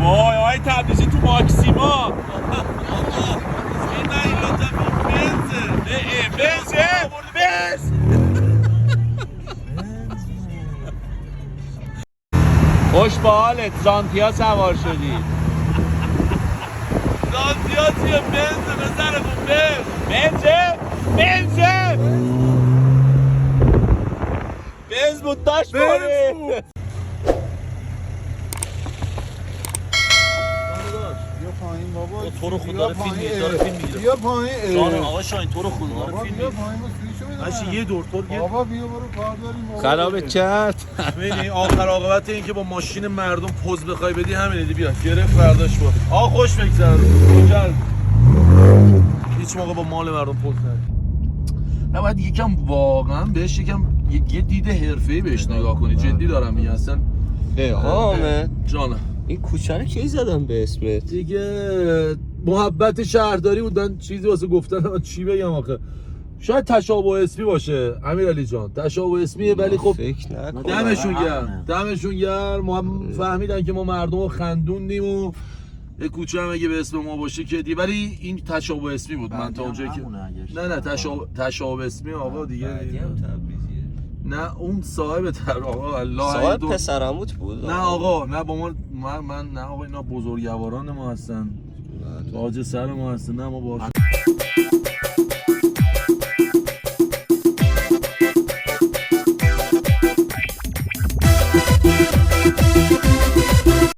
وای آقای تبریزی تو ماکسیما این لطفا بنز خوش به حالت زانتیا سوار شدی زانتیا چیه بنز بسرمون بنز بود داشت باره پایین بابا تو رو خدا فیلم میگیره بیا پایین جان آقا شاهین تو رو خدا داره فیلم بیا میگیره پایین با سویچو بده یه دور تو بابا بیا برو کار داریم بابا خرابت کرد ببین آخر عاقبت این که با ماشین مردم پوز بخوای بدی همینه دی بیا گرفت برداشت بود آقا خوش بگذر کجا هیچ موقع با مال مردم پوز ندی نه باید یکم واقعا بهش یکم یه دید حرفه‌ای بهش نگاه کنی جدی دارم میگم اصلا حامد جانم این کوچه رو کی زدم به اسمت؟ دیگه محبت شهرداری بود من چیزی واسه گفتن من چی بگم آخه شاید تشابه اسمی باشه امیرعلی جان تشابه اسمیه ولی خب فکر نکنم دمشون گرم ما فهمیدن که ما مردم رو خندوندیم و یه کوچه هم اگه به اسم ما باشه که دی ولی این تشابه اسمی بود من تا اونجایی که نه تشابه اسمی آقا دیگه نه اون صاحب آقا الله صاحب پسرموت بود نه آقا نه با من نه آقا اینا بزرگواران ما هستن تاج سر ما هستن نه ما باش